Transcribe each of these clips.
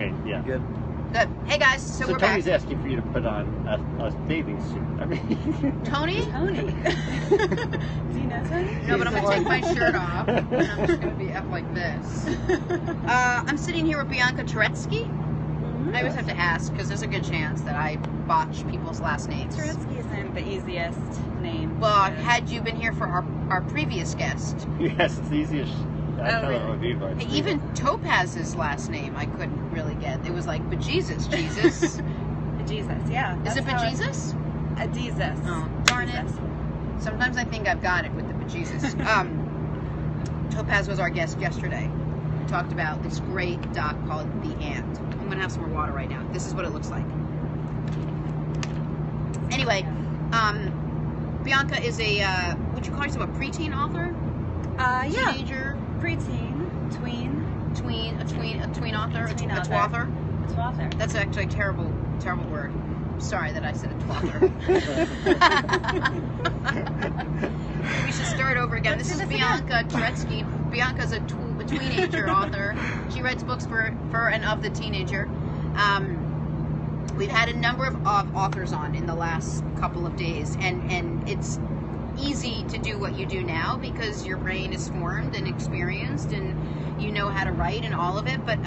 Okay, yeah. Good. Good. Hey guys, so we're Tony's back. asking for you to put on a bathing suit. I mean, Tony? Tony. Do you know Tony? No, but I'm going to take my shirt off, and I'm just going to be up like this. I'm sitting here with Bianca Turetsky. I always have to ask, because there's a good chance that I botch people's last names. Turetsky isn't the easiest name. Well, had you been here for our previous guest, yes, it's the easiest. really? Even Topaz's last name I couldn't really get. It was like Bejesus, Jesus. Jesus, yeah. Is it Bejesus? Jesus. Oh, darn it. Sometimes I think I've got it with the Bejesus. Topaz was our guest yesterday. We talked about this great doc called The Ant. I'm going to have some more water right now. This is what it looks like. Anyway, Bianca is a, would you call yourself a preteen author? Yeah. Teenager? Preteen, tween. A tween author? A tween a author. twather? A twather. That's actually a terrible word. Sorry that I said a twather. We should start over again. This is Bianca Turetsky. Bianca's a teenager author. She writes books for and of the teenager. We've had a number of authors on in the last couple of days, and it's easy to do what you do now because your brain is formed and experienced and you know how to write and all of it. But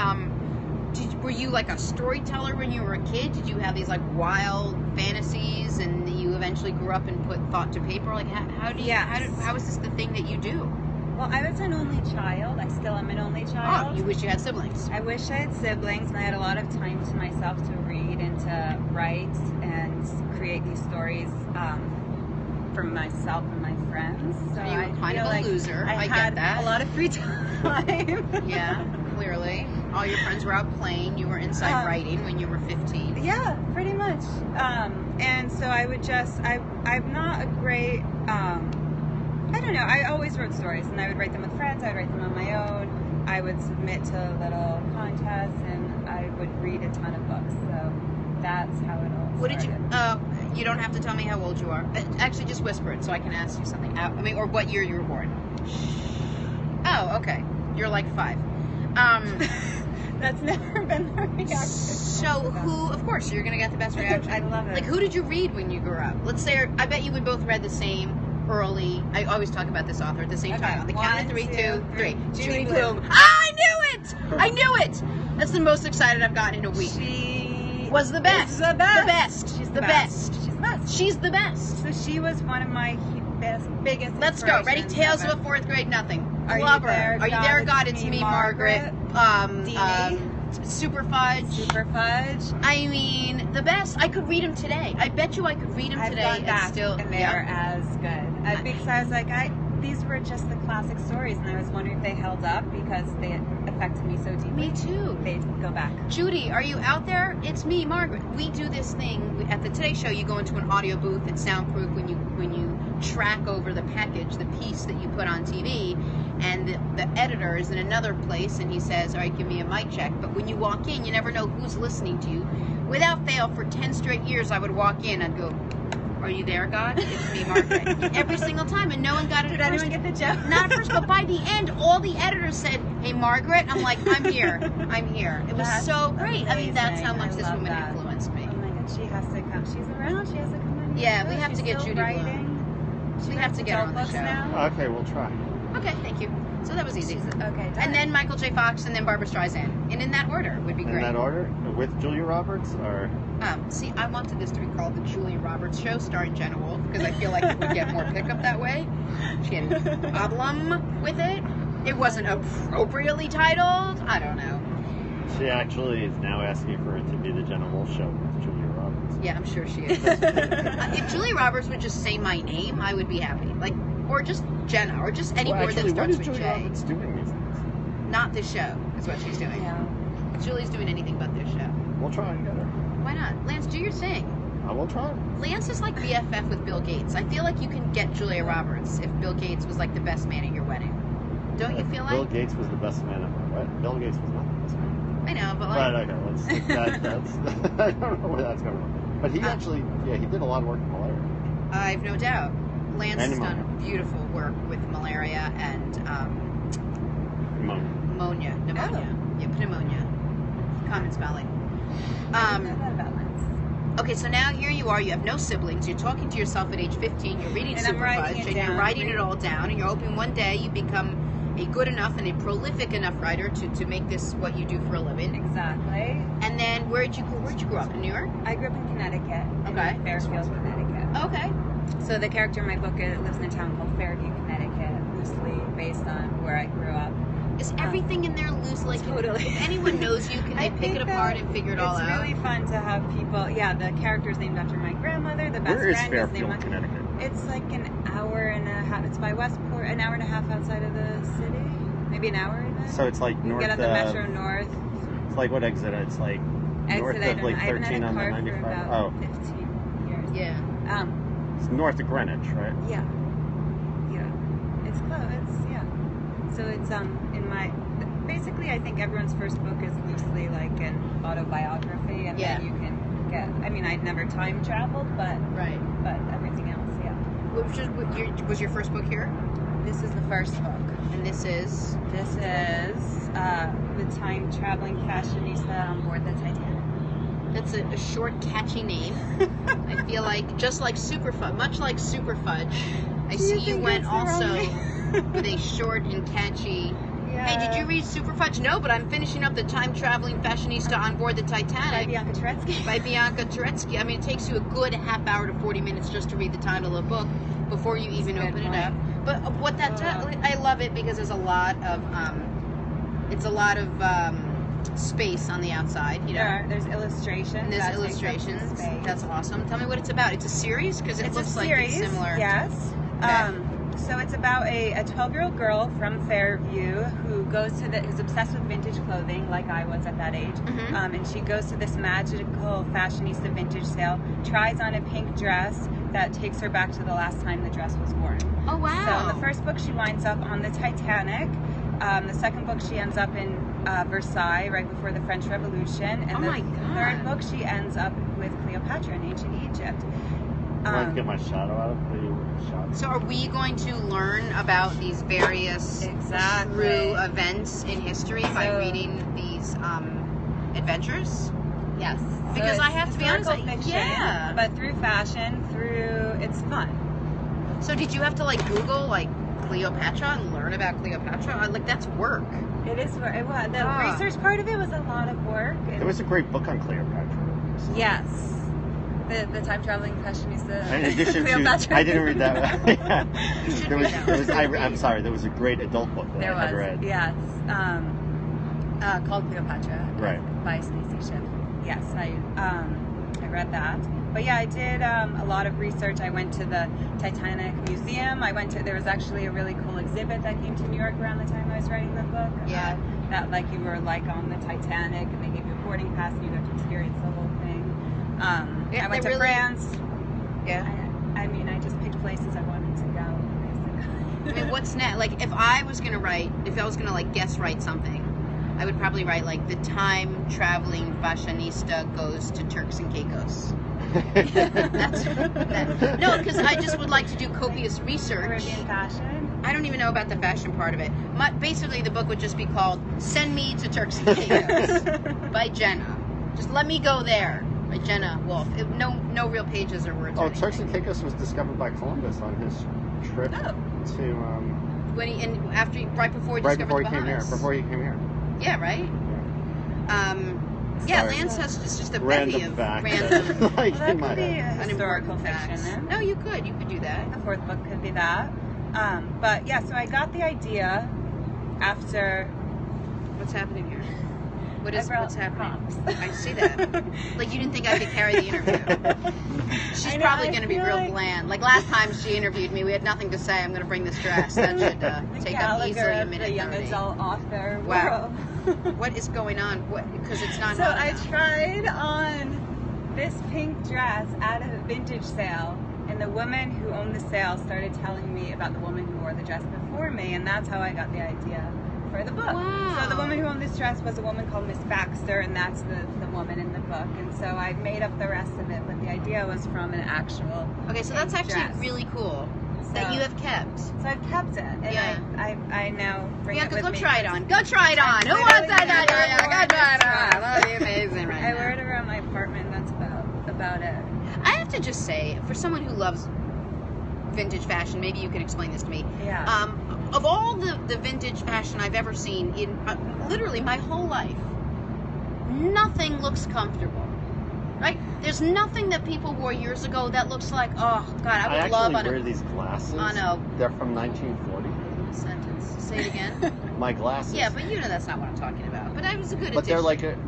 were you like a storyteller when you were a kid? Did you have these like wild fantasies and you eventually grew up and put thought to paper? Like how is this the thing that you do? Well, I was an only child. I still am an only child. Oh, you wish you had siblings. I wish I had siblings, and I had a lot of time to myself to read and to write and create these stories for myself and my friends. So you were kind of a loser. I had get that. A lot of free time. Yeah, clearly. All your friends were out playing. You were inside writing when you were 15. Yeah, pretty much. And so I would just, I'm not a great, I don't know, I always wrote stories, and I would write them with friends, I would write them on my own, I would submit to little contests, and I would read a ton of books, so that's how it all started. What did you, you don't have to tell me how old you are. Actually, just whisper it so I can ask you something. I mean, or what year you were born. Oh, okay. You're like 5. That's never been the reaction. So of course, you're going to get the best reaction. I love it. Like, who did you read when you grew up? Let's say, I bet you we both read the same early, I always talk about this author at the same time. On the count of 3, 2, 3. Judy Blume. I knew it! I knew it! That's the most excited I've gotten in a week. She was the best. The best. The best. She's the best. She's the best. She's the best. So she was one of my biggest Let's go. Ready? Tales ever. of a 4th grade nothing. Are Love you there, her. Are you there, God? It's me, Margaret. Super Fudge. Super Fudge. I mean, the best. I could read them today. I bet you I could read them today and still. And they are as good. Because I was like, these were just the classic stories, and I was wondering if they held up because they affected me so deeply. Me too. They'd go back. Judy, are you out there? It's me, Margaret. We do this thing at the Today Show. You go into an audio booth. It's soundproof when you track over the package, the piece that you put on TV, and the editor is in another place, and he says, all right, give me a mic check. But when you walk in, you never know who's listening to you. Without fail, for 10 straight years, I would walk in, I'd go, are you there, God? It's me, Margaret. Every single time, and no one got it Did at first. anyone get the joke? Not at first, but by the end, all the editors said, hey, Margaret. I'm like, I'm here. I'm here. It was so great. Amazing. I mean, that's how much this woman that. influenced me. Oh my God, she has to come. She's around. She has to come in. Yeah, we have to get Judy Blume. We have to get her on the show. Now. Okay, we'll try. Okay, thank you. So that was easy. Okay, done. And then Michael J. Fox, and then Barbara Streisand. And in that order would be great. In that order? With Julia Roberts? Or? See, I wanted this to be called The Julia Roberts Show, starring Jenna Wolfe, because I feel like it would get more pickup that way. She had a problem with it. It wasn't appropriately titled. I don't know. She actually is now asking for it to be the Jenna Wolfe Show with Julia Roberts. Yeah, I'm sure she is. If Julia Roberts would just say my name, I would be happy. Like, or just Jenna, or just any word that starts with Julia J. Roberts doing these things? Not this show, is what she's doing. Yeah. Julie's doing anything but this show. We'll try and get her. Why not? Lance, do your thing. I will try. Lance is like BFF with Bill Gates. I feel like you can get Julia Roberts if Bill Gates was like the best man at your wedding. Don't you feel like? Bill Gates was the best man at my wedding. Bill Gates was not the best man. I know, but like... But okay, that's I don't know where that's going from. But he actually, he did a lot of work with malaria. I've no doubt. Lance has pneumonia. done beautiful work with malaria and Pneumonia. pneumonia. Oh. Yeah, pneumonia. Comments Valley. I didn't know that about Lance. Okay, so now here you are. You have no siblings. You're talking to yourself at age 15. You're reading And I'm Super writing Fudge, it and you're down. writing it all down. And you're hoping one day you become a good enough and a prolific enough writer to make this what you do for a living. Exactly. And then where'd you grow up in New York? I grew up in Connecticut. Okay. In Fairfield, Connecticut. Okay. So the character in my book lives in a town called Fairview, Connecticut, loosely based on where I grew up. Is everything in there loose? Like, Totally. if anyone knows you, can they pick it apart and figure it all out? It's really fun to have people. Yeah, the character's named after my grandmother. The best Where is friend is named Fairfield, after. Connecticut? It's like an hour and a half. It's by Westport, an hour and a half outside of the city. Maybe an hour even. So it's like You north get at the of... Metro North. It's like what exit? It's like north Exit, of like I haven't 13 had on a the car for 95. about Oh, 15 years. Yeah. it's north of Greenwich, right? Yeah. It's close. So it's in my. Basically, I think everyone's first book is loosely like an autobiography, and Yeah. then you can get. I mean, I'd never time traveled, but Right. everything else, yeah. Was your first book here? This is the first book. And this is? This is the time traveling fashionista on board the Titanic. That's a short, catchy name. I feel like, just like Super Fudge, much like Super Fudge, I see you think went it's the wrong also name? with a short and catchy. Yeah. Hey, did you read Super Fudge? No, but I'm finishing up the time traveling fashionista on board the By Titanic Bianca Turetsky. by Bianca Turetsky. I mean, it takes you a good half hour to 40 minutes just to read the title of the book before you even That's a open good it up. But what that I love it because there's a lot of space on the outside, you know. There's illustrations. And there's that takes up illustrations. some space. That's awesome. Tell me what it's about. It's a series because it It's looks a like series, it's similar. Yes. Okay. So it's about a 12-year-old girl from Fairview who's obsessed with vintage clothing, like I was at that age. Mhm. And she goes to this magical fashionista vintage sale, tries on a pink dress that takes her back to the last time the dress was worn. Oh wow! So in the first book, she winds up on the Titanic. The second book, she ends up in Versailles right before the French Revolution. And Oh the my God. third book, she ends up with Cleopatra in ancient Egypt. I want to get my shadow out of the shot. So are we going to learn about these various Exactly. true events in history by So- reading these adventures? Yes. Because So I it's have to be honest, historical fiction, yeah. but through fashion, it's fun. So did you have to like Google like Cleopatra and learn about Cleopatra? Like that's work. It is where it was. The Ah. research part of it was a lot of work. And There was a great book on Cleopatra. yes. The time traveling fashionista. In addition to, Cleopatra. I didn't read that. Yeah. You should There read was, that there one. was, I'm sorry, there was a great adult book that There I had was, read. yes. Called Cleopatra. Right. By Stacey Schiff. Yes, I read that. But yeah, I did a lot of research. I went to the Titanic Museum. There was actually a really cool exhibit that came to New York around the time I was writing the book. Yeah. That like you were like on the Titanic and they gave you a boarding pass and you got to experience the whole thing. Yeah, I went they to really- France. Yeah. I mean, I just picked places I wanted to go, basically. I mean, what's next? Like, if I was gonna like guess write something, I would probably write like the time traveling fashionista goes to Turks and Caicos. No, because I just would like to do copious research. Caribbean fashion. I don't even know about the fashion part of it. Basically, the book would just be called "Send Me to Turks and Caicos" by Jenna. Just let me go there by Jenna Wolf. No real pages or words. Oh, or Turks and anything. Caicos was discovered by Columbus on his trip Oh. to When right before he right discovered before he the came here. Bahamas. Before he came here. Yeah, right. Yeah, Sorry. Lance has just a bevy Random of fact. random. Like Well, in that my could be head. a historical fiction facts. then. No, you could do that. The fourth book could be that. But yeah, so I got the idea after What's happening here? I brought What's happening? props. I see that. Like you didn't think I could carry the interview. She's I know, probably I going to be feel real like- bland. Like last time she interviewed me, we had nothing to say. I'm going to bring this dress. That should take up Gallagher easily a of minute the young 30. adult author Wow. world. What is going on? Because it's not So hot I enough. tried on this pink dress at a vintage sale, and the woman who owned the sale started telling me about the woman who wore the dress before me, and that's how I got the idea for the book. Wow. So the woman who owned this dress was a woman called Miss Baxter, and that's the woman in the book. And so I made up the rest of it, but the idea was from an actual Okay, so that's pink actually dress. really cool. that you have kept. So I've kept it, and Yeah. I now bring Bianca, it with go me. try it on. Go try it on. Who literally wants that? never Go try it on. worn That'll be amazing right I now. wear it around my apartment. That's about it. I have to just say, for someone who loves vintage fashion, maybe you could explain this to me. Yeah. Of all the vintage fashion I've ever seen in literally my whole life, nothing looks comfortable. Right? There's nothing that people wore years ago that looks like, oh God, I would love actually on wear a these glasses. on a They're from 1940. sentence. Say it again. My glasses. Yeah, but you know that's not what I'm talking about. But I was a good But they're addition. like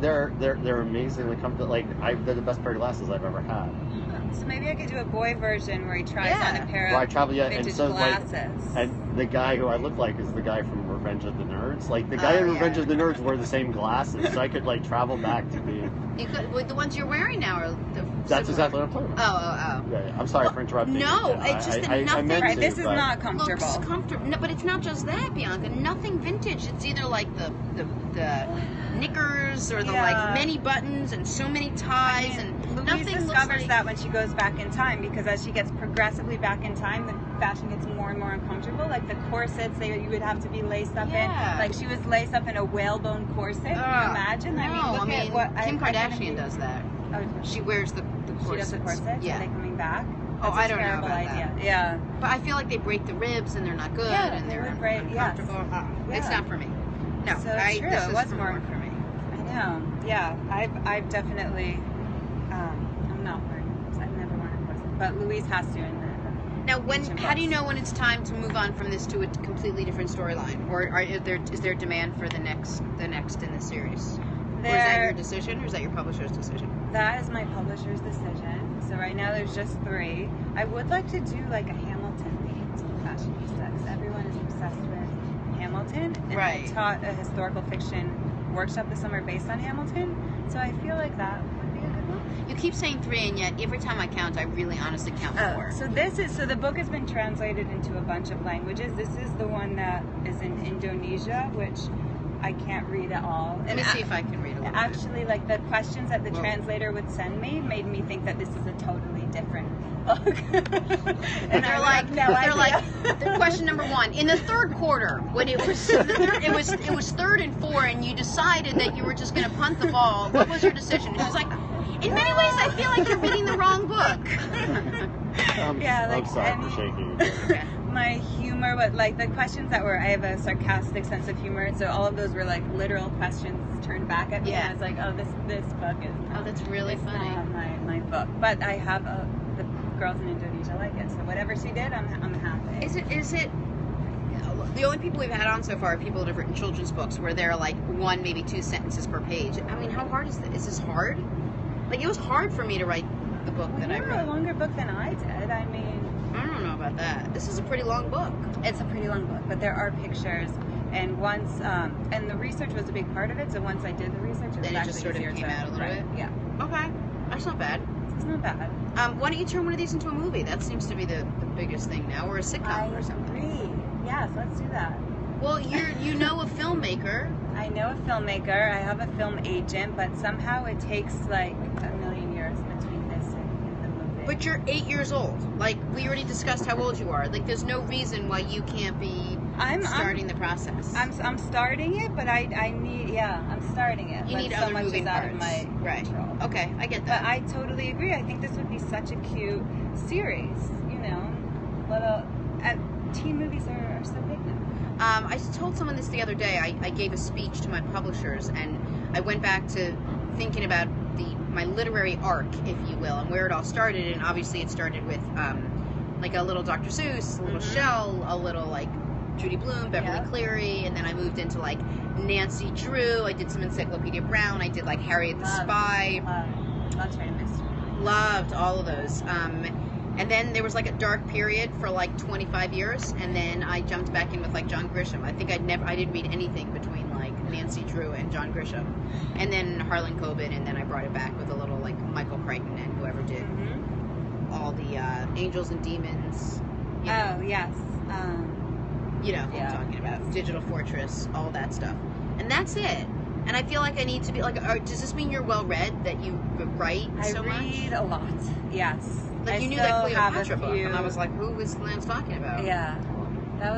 they're amazingly comfortable. Like they're the best pair of glasses I've ever had. So maybe I could do a boy version where he tries on a pair Well, I of travel vintage glasses. And the guy who I look like is the guy from Revenge of the Nerds. Like the guy in yeah. Revenge of the Nerds wore the same glasses, so I could like travel back to being. You could, well, the ones you're wearing now are the. That's similar. exactly what I'm talking about. Oh. Yeah, I'm sorry for interrupting. no, you. it's just that I nothing- meant Right, to, this is but- not comfortable. Looks comfortable. No, but it's not just that, Bianca. Nothing vintage. It's either like the knickers or the Yeah. like many buttons and so many ties I mean, and Louise nothing looks discovers like, that when she goes back in time, because as she gets progressively back in time, the fashion gets more and more uncomfortable. Like the corsets that you would have to be laced up Yeah. in. Like she was laced up in a whalebone corset. Can you imagine? No, look at what Kim I Kardashian does that. Oh, She wears the she corsets. does the corsets. Yeah. Are they coming back? Oh, That's I a don't know terrible about idea. that. Yeah. But I feel like they break the ribs and they're not good Yeah, and they they're would break- yes. uncomfortable. Yeah. It's not for me. No, So it's true. This It is was for more- for me. I know. Yeah. I've definitely. I'm not wearing. I've never worn a corset, but Louise has to in the. Now, ancient how do you books. know when it's time to move on from this to a completely different storyline, or is there demand for the next in the series? Or is that your decision, or is that your publisher's decision? That is my publisher's decision. So right now there's just 3. I would like to do like a Hamilton themed fashionista, because everyone is obsessed with Hamilton. And Right. I taught a historical fiction workshop this summer based on Hamilton. So I feel like that would be a good one. You keep saying 3, and yet every time I count, I really honestly count 4. So the book has been translated into a bunch of languages. This is the one that is in Indonesia, which I can't read at all. Let me see if I can read a little bit. Actually, like the questions that the Whoa. translator would send me made me think that this is a totally different book. And They're like, idea. question number 1. In the third quarter, when it was it was 3rd and 4, and you decided that you were just going to punt the ball, what was your decision? And she was like, in many ways, I feel like you're reading the wrong book. Yeah, like I'm sorry any- for shaking. Okay. My humor, but like the questions that were, I have a sarcastic sense of humor, so all of those were like literal questions turned back at me. Yeah. And I was like, oh, this book is. Oh, that's really it's funny. not my book, but I have the girls in Indonesia like it, so whatever she did, I'm happy. Is it the only people we've had on so far are people that have written children's books where they're like 1, maybe 2 sentences per page. I mean, how hard is this? Is this hard? Like, it was hard for me to write the book that I You wrote a wrote. longer book than I did. I mean, I don't know about that. This is a pretty long book. it's a pretty long book, but there are pictures. And once, and the research was a big part of it. So once I did the research, it was Then it actually just sort of easier came to out a little write. bit? Yeah, Okay. That's not bad. it's not bad. Why don't you turn one of these into a movie? That seems to be the biggest thing now, or a sitcom or something. agree. Yes, let's do that. Well, you know a filmmaker. I know a filmmaker. I have a film agent, but somehow it takes like a million years between this and the movie. But you're 8 years old. Like, we already discussed how old you are. Like, there's no reason why you can't be starting the process. I'm starting it, but I need, I'm starting it. You but need so other much moving is out parts. of my Right. control. Okay, I get But that. I totally agree. I think this would be such a cute series. You know, little teen movies are so big now. I told someone this the other day. I gave a speech to my publishers, and I went back to thinking about my literary arc, if you will, and where it all started. And obviously, it started with like a little Dr. Seuss, a little Shell, a little like Judy Blume, Beverly Cleary, and then I moved into like Nancy Drew. I did some Encyclopedia Brown. I did like Harriet the Spy. Love Train Mystery. Loved all of those. And then there was like a dark period for like 25 years, and then I jumped back in with like John Grisham. I think I didn't read anything between like Nancy Drew and John Grisham, and then Harlan Coben, and then I brought it back with a little like Michael Crichton and whoever did all the Angels and Demons. You know, Oh yes. you know who I'm talking about. Digital Fortress, all that stuff, and that's it. And I feel like I need to be like, does this mean you're well read, that you write so much? I read a lot, yes. Like, you knew that Cleopatra book, and I was like, who is Lance talking about? Yeah. That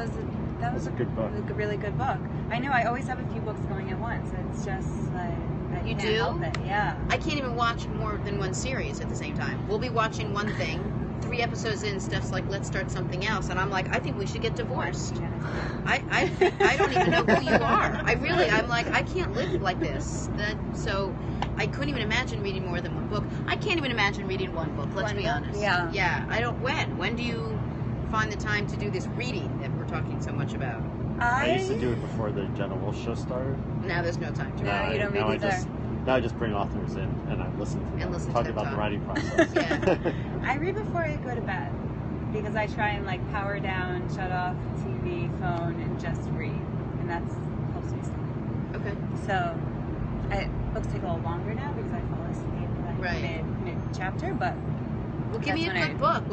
was a good book. A really good book. I know, I always have a few books going at once. It's just like, I You can't do? help it. Yeah. I can't even watch more than one series at the same time. We'll be watching one thing, 3 episodes in, Steph's like, let's start something else. And I'm like, I think we should get divorced. I don't even know who you are. I'm like, I can't live like this. So I couldn't even imagine reading more than one book. I can't even imagine reading one book, let's be honest. Yeah. Yeah, I don't, when do you find the time to do this reading that we're talking so much about? I used to do it before the Jenna Wolfe show started. Now there's no time to No, read. you don't read either. Now I just bring authors in and I listen to them talk about the writing process. Yeah. I read before I go to bed because I try and like power down, shut off TV, phone, and just read, and that helps me sleep. Okay. So books take a little longer now because I fall asleep like mid chapter, but. Well, give me a good book.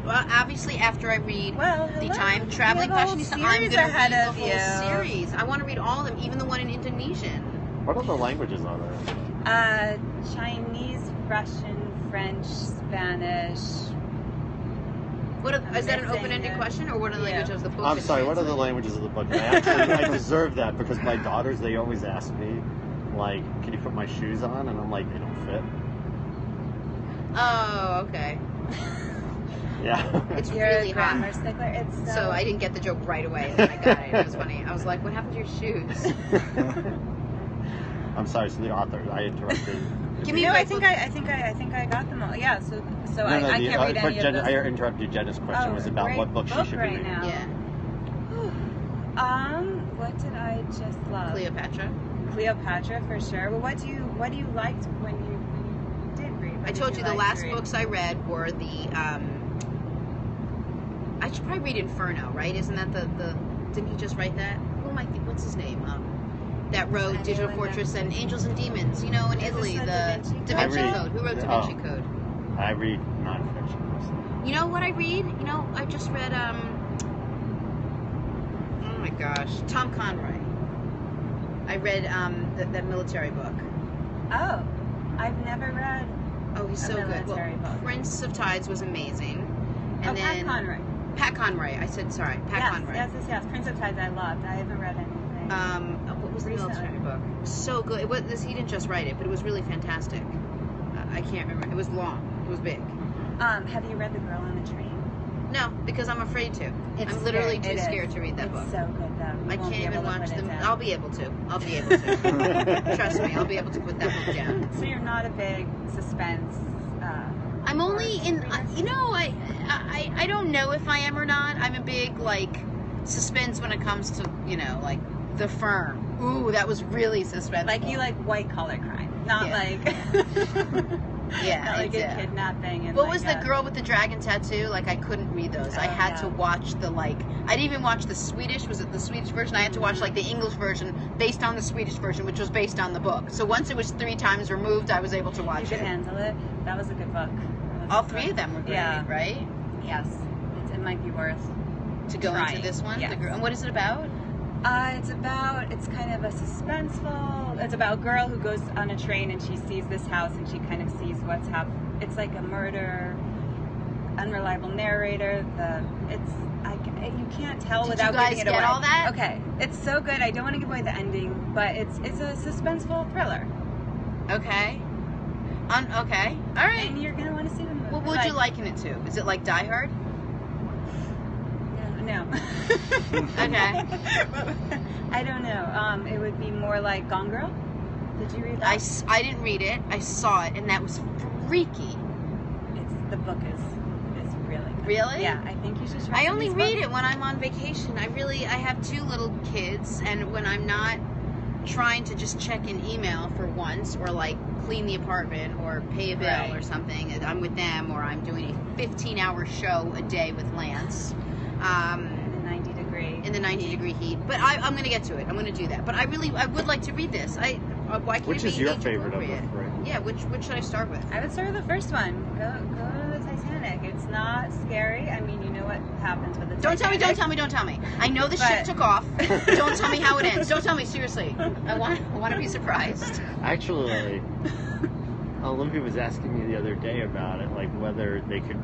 Obviously after I read the Time Traveling Fashionista, I'm going to read the whole series. I want to read all of them, even the one in Indonesian. What other languages are there? Chinese, Russian, French, Spanish. Is that an open-ended question, or what are the languages of the book? I'm sorry, what are the languages of the book? I deserve that because my daughters, they always ask me, like, can you put my shoes on? And I'm like, they don't fit. Oh, okay. Yeah. It's You're really a hot. grammar stickler. It's So I didn't get the joke right away, and then I got it. It was funny. I was like, what happened to your shoes? I'm sorry, so the author, I interrupted. Give me I think I got them all. Yeah, so I can't read any of those. I interrupted Jenna's question was about what book she should be reading. Now. Yeah. What did I just love? Cleopatra for sure. Well, what do you liked when you did read? I told you the last books I read were the I should probably read Inferno, right? Isn't that the didn't he just write that? What's his name? That wrote Digital Fortress and Angels and Demons, in Italy, the Da Vinci Code. Who wrote Da Vinci Code? I read nonfiction. You know what I read? I just read oh my gosh, Tom Conroy. I read that military book. Oh, I've never read. Oh, he's so good. Well, Prince of Tides was amazing. And then Pat Conroy. Pat Conroy. I said sorry. Pat Conroy. Yes. Prince of Tides I loved. I haven't read anything. What was the military book? So good. He didn't just write it, but it was really fantastic. I can't remember. It was long. It was big. Have you read The Girl on the Train? No, because I'm afraid to. I'm literally too scared to read that book. It's so good though. I can't even watch them. I'll be able to. Trust me, I'll be able to put that book down. So you're not a big suspense. I'm only in. I don't know if I am or not. I'm a big suspense when it comes to like The Firm. Ooh, that was really suspenseful. Like you like white collar crime, not like. Yeah, not like a kidnapping. And what was the girl with the dragon tattoo? I couldn't read those. I had to watch the I didn't even watch the Swedish. Was it the Swedish version? I had to watch the English version based on the Swedish version, which was based on the book. So once it was 3 times removed, I was able to watch it. You could handle it. That was a good book. All 3 of them were great, right? Yes. It might be worth to go into this one. Yes. And what is it about? It's kind of a suspenseful, it's about a girl who goes on a train and she sees this house and she kind of sees what's happening. It's like a murder, unreliable narrator, you can't tell without giving it away. Did you guys get all that? Okay. It's so good. I don't want to give away the ending, but it's a suspenseful thriller. Okay. Okay. All right. And you're going to want to see the movie. What would you liken it to? Is it like Die Hard? No. Okay. I don't know. It would be more like Gone Girl. Did you read that? I didn't read it. I saw it, and that was freaky. The book is really good. Really? Yeah, I think you should try. I only read it when I'm on vacation. I have 2 little kids, and when I'm not trying to just check an email for once, or clean the apartment, or pay a bill or something, I'm with them, or I'm doing a 15-hour show a day with Lance. In the 90-degree heat. But I'm going to get to it. I'm going to do that. But I would like to read this. Why can't Which it is be your age favorite of the appropriate? three? Yeah, which should I start with? I would start with the first one. Go to the Titanic. It's not scary. I mean, you know what happens with the Don't tell me, Titanic. don't tell me. I know the ship took off. Don't tell me how it ends. Don't tell me, seriously. I want to be surprised. Actually, Olympia was asking me the other day about it, like whether they can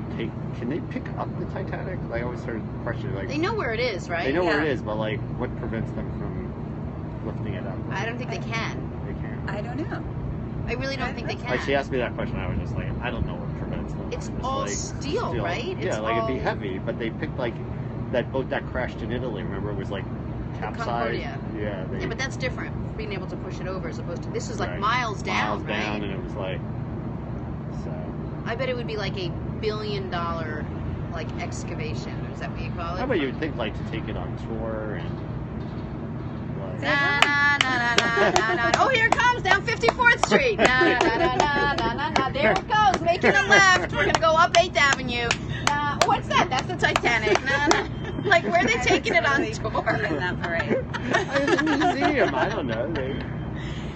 they pick up the Titanic? I always heard the question, like They know where it is, right? they know where it Yeah. is, but like what prevents them from lifting it up? I don't think they can. They can't. I don't know. I really don't think they can. Like she asked me that question, I was just like, I don't know what prevents them. It's I'm just all like, steel, right? Yeah, It's like it'd be all- heavy, but they picked like that boat that crashed in Italy. Remember, it was like capsized. Concordia. Yeah, Yeah, but that's different. Being able to push it over as opposed to this was like Right. miles down, miles down, right? and it was like so. I bet it would be like $1 billion like excavation. Is that what you call it? How about you would think like to take it on tour and like. Na, na, na, na, na, na, na. Oh, here it comes down 54th Street. Na, na, na, na, na, na, na. There it goes, making a left. We're gonna go up 8th Avenue. What's that? That's the Titanic. Na, na. Like, where are they taking it on tour? In that parade. It's a museum. I don't know.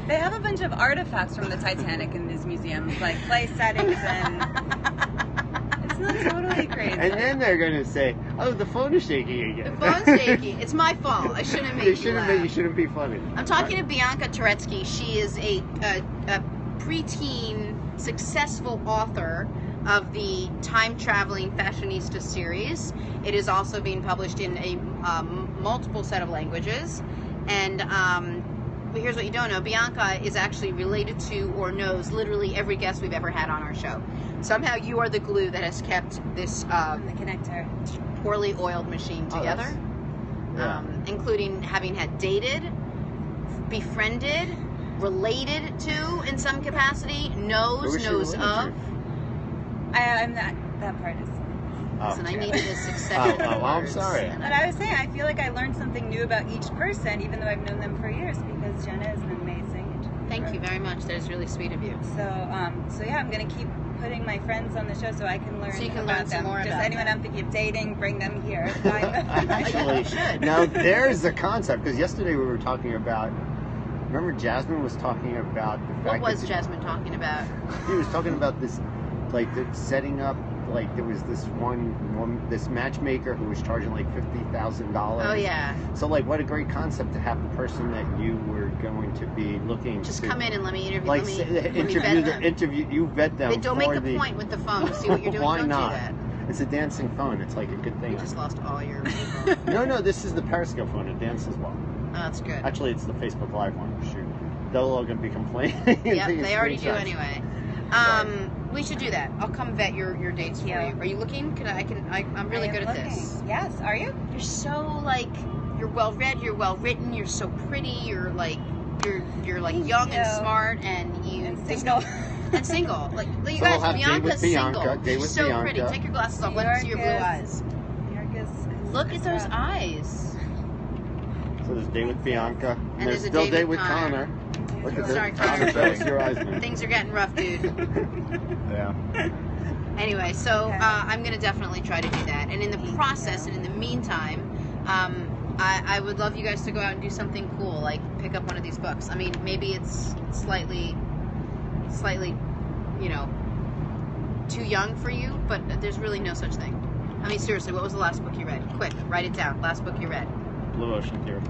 They have a bunch of artifacts from the Titanic in these museums, like place settings and. It's not totally crazy. And then they're gonna say, "Oh, the phone is shaking The again." phone's shaking. It's my fault. I shouldn't have made you laugh. You shouldn't be funny. I'm talking to Bianca Turetsky. She is a preteen successful author of the time-traveling fashionista series. It is also being published in a multiple set of languages. And but here's what you don't know. Bianca is actually related to or knows literally every guest we've ever had on our show. Somehow you are the glue that has kept this I'm the connector. poorly oiled machine together. Yeah. Including having had dated, befriended, related to in some capacity, Who knows was she of. related I'm that part is. to? Listen, I yeah. needed a succession Oh, of I'm words, sorry. and But I was saying, I feel like I learned something new about each person, even though I've known them for years, because Jenna is an amazing. Thank you very much. That is really sweet of you. So yeah, I'm gonna keep putting my friends on the show so I can learn So you can about learn some them. more Just about anyone them. I'm thinking of dating, bring them here. Actually, should. now there's the concept, because yesterday we were talking about. Remember, Jasmine was talking about the fact What was that Jasmine talking about? he was talking about this, like the setting up. Like there was this this matchmaker who was charging like $50,000. Oh yeah. So like, what a great concept to have the person that you were going to be looking. Just to, come in and let me interview. Like let me interview vet them. you vet them. But don't make for the point with the phone. See what you're doing. Why Don't not? do that. It's a dancing phone. It's like a good thing. You just lost all your people. No, this is the Periscope phone. It dances as well. Oh, that's good. Actually, it's the Facebook Live one. Shoot, they'll all gonna be complaining. Yep, taking they already do screenshots. anyway. We should do that. I'll come vet your dates for Yeah. you. Are you looking? I'm really good at this. Yes, are you? You're so like you're well read, you're well written, you're so pretty, you're like Thank young and you. smart and you And just- single. and single. Like you So we'll guys, have date with Bianca's Bianca, single. date She's with so Bianca. pretty. Take your glasses off. Let me see your blue Bianca's- eyes. Bianca's- Look at those eyes. So there's date with Bianca, And there's there's a still date date with with Connor. Connor. Look at Sorry, this. Connor. Show us your eyes, man. Things are getting rough, dude. Yeah. Anyway, so Okay. I'm going to definitely try to do that. And in the process, and in the meantime, I would love you guys to go out and do something cool, like pick up one of these books. I mean, maybe it's slightly, too young for you, but there's really no such thing. I mean, seriously, what was the last book you read? Quick, write it down. Last book you read. Blue Ocean Theory.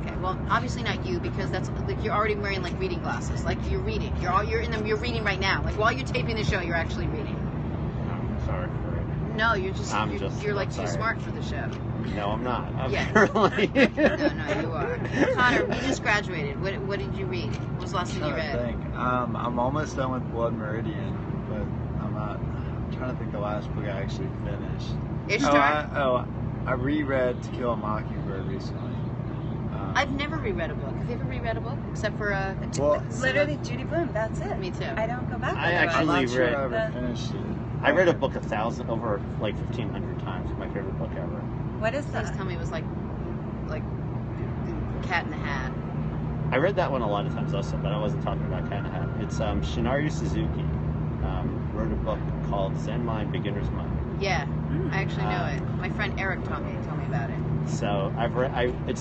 Okay, well, obviously not you, because that's like you're already wearing like reading glasses. Like you're reading. You're in them. You're reading right now. Like while you're taping the show, you're actually reading. I'm sorry for it. No, you're like too sorry. smart for the show. No, I'm not. Yeah. Apparently. No, you are. Connor, you just graduated. What did you read? What was the last thing you read? I'm almost done with Blood Meridian, but I'm trying to think the last book I actually finished. Ishtar? I reread To Kill a Mockingbird recently. I've never reread a book. Have you ever reread a book? Except for Well, Literally, Judy Blume. That's it. Me too. I don't go back. I that way. actually I'm not sure read- I ever finished it. I read a book 1,000 over like 1,500 times. It's my favorite book ever. What is Please that? tell me it was like Cat in the Hat. I read that one a lot of times also, but I wasn't talking about Cat in the Hat. It's Shinaru Suzuki wrote a book called Zen Mind, Beginner's Mind. Yeah, I actually know it. My friend Eric told me about it. So I've read. It's